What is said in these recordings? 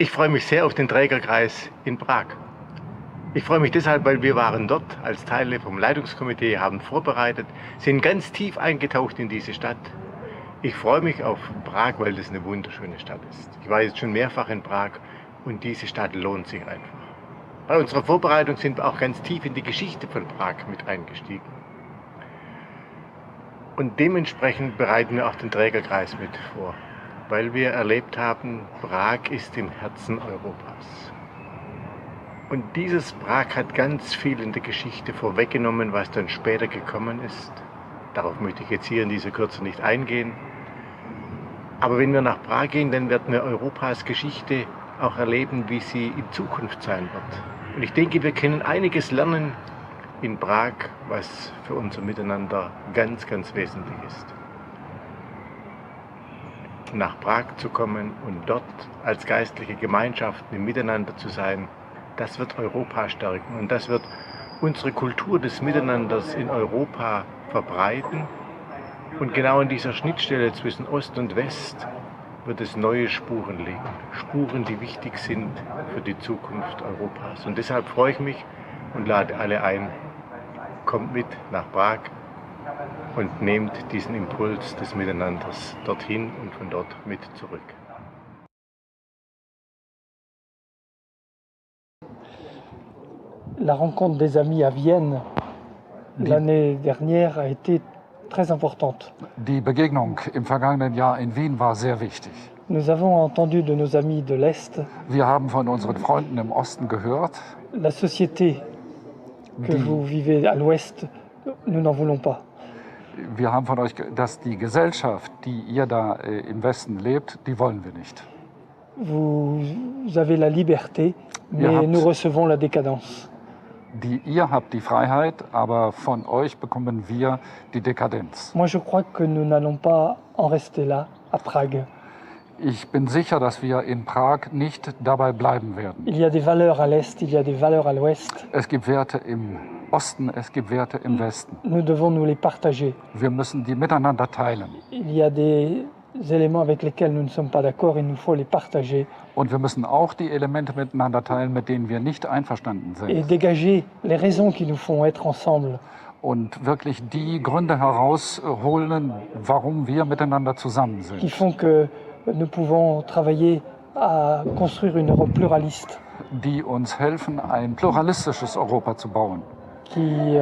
Ich freue mich sehr auf den Trägerkreis in Prag. Ich freue mich deshalb, weil wir waren dort als Teile vom Leitungskomitee, haben vorbereitet, sind ganz tief eingetaucht in diese Stadt. Ich freue mich auf Prag, weil das eine wunderschöne Stadt ist. Ich war jetzt schon mehrfach in Prag und diese Stadt lohnt sich einfach. Bei unserer Vorbereitung sind wir auch ganz tief in die Geschichte von Prag mit eingestiegen. Und dementsprechend bereiten wir auch den Trägerkreis mit vor, weil wir erlebt haben, Prag ist im Herzen Europas. Und dieses Prag hat ganz viel in der Geschichte vorweggenommen, was dann später gekommen ist. Darauf möchte ich jetzt hier in dieser Kürze nicht eingehen. Aber wenn wir nach Prag gehen, dann werden wir Europas Geschichte auch erleben, wie sie in Zukunft sein wird. Und ich denke, wir können einiges lernen in Prag, was für unser Miteinander ganz, ganz wesentlich ist. Nach Prag zu kommen und dort als geistliche Gemeinschaft im Miteinander zu sein, das wird Europa stärken und das wird unsere Kultur des Miteinanders in Europa verbreiten. Und genau an dieser Schnittstelle zwischen Ost und West wird es neue Spuren legen. Spuren, die wichtig sind für die Zukunft Europas. Und deshalb freue ich mich und lade alle ein, kommt mit nach Prag und nehmt diesen Impuls des Miteinanders dorthin und von dort mit zurück. La rencontre des amis à Vienne l'année dernière a été très importante. Die Begegnung im vergangenen Jahr in Wien war sehr wichtig. Nous avons entendu de nos amis de l'Est Wir haben von unseren Freunden im Osten gehört, la société que vous vivez à l'Ouest, nous n'en voulons pas. wir haben von euch, dass die Gesellschaft, die ihr da im Westen lebt, die wollen wir nicht. Vous avez la liberté, mais nous recevons la décadence. Ihr habt die Freiheit, aber von euch bekommen wir die Dekadenz. Moi, je crois que nous n'allons pas en rester là, à Prague. Ich bin sicher, dass wir in Prag nicht dabei bleiben werden. Il y a des valeurs à l'Est, il y a des valeurs à l'Ouest. Es gibt Werte im Osten, es gibt Werte im Westen. Nous devons nous les partager. Wir müssen die miteinander teilen. Il y a des éléments avec lesquels nous ne sommes pas d'accord, il nous faut les partager. Und wir müssen auch die Elemente miteinander teilen, mit denen wir nicht einverstanden Et sind. dégager les raisons qui nous font être ensemble. Und wirklich die Gründe herausholen, warum wir miteinander zusammen Qui sind. font que nous pouvons travailler à construire une Europe pluraliste. Die uns helfen, ein pluralistisches Europa zu bauen. Qui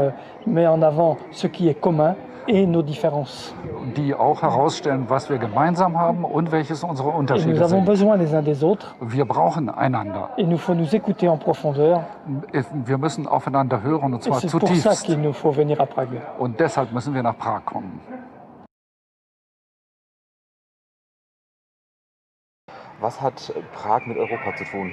met en avant ce qui est commun et nos différences. Die auch herausstellen, was wir gemeinsam haben und welches unsere Et nous Unterschiede avons sind. besoin les uns des autres. Wir brauchen einander. Il nous faut nous écouter en profondeur. Wir müssen aufeinander hören, und Et zwar c'est pour ça zutiefst. qu'il nous faut venir à Prague. Und deshalb müssen wir nach Prag kommen. Was hat Prag mit Europa zu tun?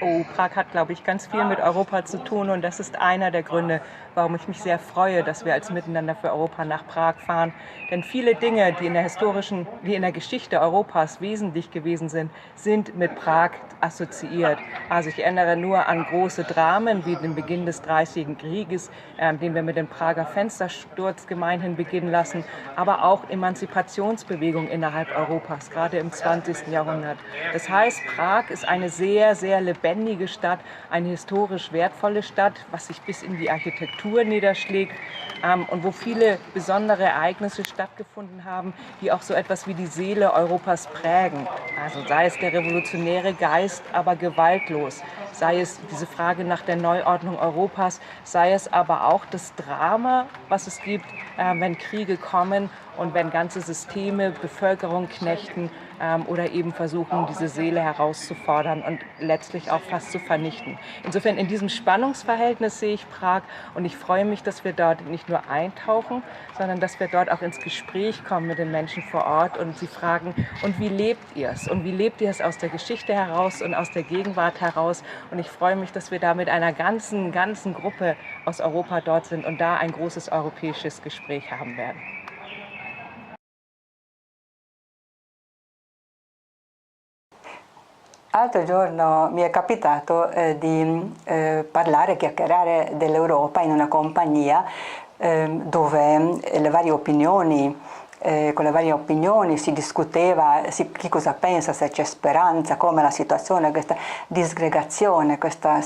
Oh, Prag hat, glaube ich, ganz viel mit Europa zu tun und das ist einer der Gründe, warum ich mich sehr freue, dass wir als Miteinander für Europa nach Prag fahren. Denn viele Dinge, die in der Geschichte Europas wesentlich gewesen sind, sind mit Prag assoziiert. Also ich erinnere nur an große Dramen wie den Beginn des Dreißigjährigen Krieges, den wir mit dem Prager Fenstersturz gemeinhin beginnen lassen, aber auch Emanzipationsbewegungen innerhalb Europas, gerade im 20. Jahrhundert. Das heißt, Prag ist eine sehr, sehr lebendige Stadt, eine historisch wertvolle Stadt, was sich bis in die Architektur niederschlägt und wo viele besondere Ereignisse stattgefunden haben, die auch so etwas wie die Seele Europas prägen. Also sei es der revolutionäre Geist, aber gewaltlos, sei es diese Frage nach der Neuordnung Europas, sei es aber auch das Drama, was es gibt, wenn Kriege kommen und wenn ganze Systeme Bevölkerung knechten oder eben versuchen, diese Seele herauszufordern und letztlich auch fast zu vernichten. Insofern in diesem Spannungsverhältnis sehe ich Prag und ich freue mich, dass wir dort nicht nur eintauchen, sondern dass wir dort auch ins Gespräch kommen mit den Menschen vor Ort und sie fragen, und wie lebt ihr es? Und wie lebt ihr es aus der Geschichte heraus und aus der Gegenwart heraus? Und ich freue mich, dass wir da mit einer ganzen Gruppe aus Europa dort sind und da ein großes europäisches Gespräch haben werden. L'altro giorno mi è capitato di parlare, chiacchierare dell'Europa in una compagnia dove le varie opinioni con le varie opinioni, si discuteva chi cosa pensa, se c'è speranza, come la situazione, questa disgregazione, questa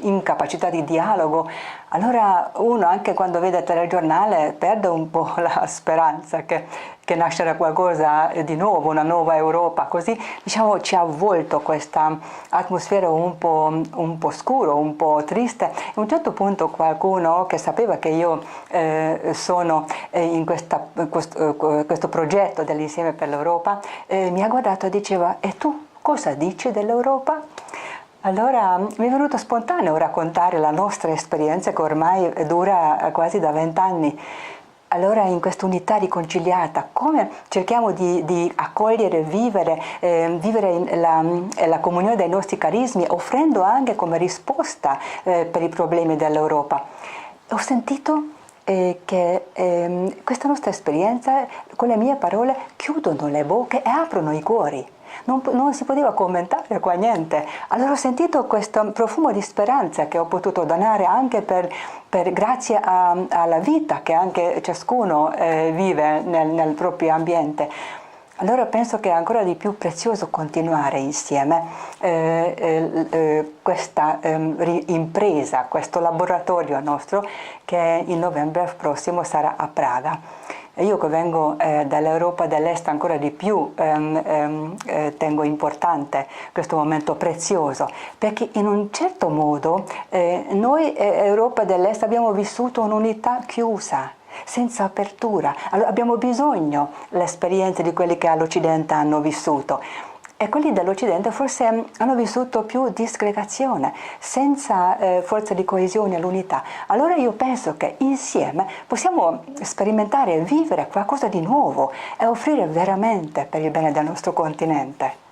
incapacità di dialogo. Allora uno, anche quando vede il telegiornale, perde un po' la speranza che nascerà qualcosa di nuovo, una nuova Europa. Così diciamo ci ha avvolto questa atmosfera un po' scuro, un po' triste. A un certo punto qualcuno che sapeva che io sono in questo progetto dell'Insieme per l'Europa mi ha guardato e diceva: e tu cosa dici dell'Europa? Allora mi è venuto spontaneo raccontare la nostra esperienza che ormai dura quasi da 20 anni. Allora in questa unità riconciliata, come cerchiamo di accogliere, vivere la comunione dei nostri carismi, offrendo anche come risposta per i problemi dell'Europa. Ho sentito che questa nostra esperienza, con le mie parole, chiudono le bocche e aprono i cuori. Non si poteva commentare qua niente. Allora ho sentito questo profumo di speranza che ho potuto donare anche grazie alla vita che anche ciascuno vive nel proprio ambiente. Allora penso che è ancora di più prezioso continuare insieme questa impresa, questo laboratorio nostro che in novembre prossimo sarà a Praga. Io che vengo dall'Europa dell'Est ancora di più tengo importante questo momento prezioso, perché in un certo modo noi Europa dell'Est abbiamo vissuto un'unità chiusa, senza apertura. Allora, abbiamo bisogno dell'esperienza di quelli che all'Occidente hanno vissuto. E quelli dell'Occidente forse hanno vissuto più disgregazione, senza forza di coesione e l'unità. Allora io penso che insieme possiamo sperimentare e vivere qualcosa di nuovo e offrire veramente per il bene del nostro continente.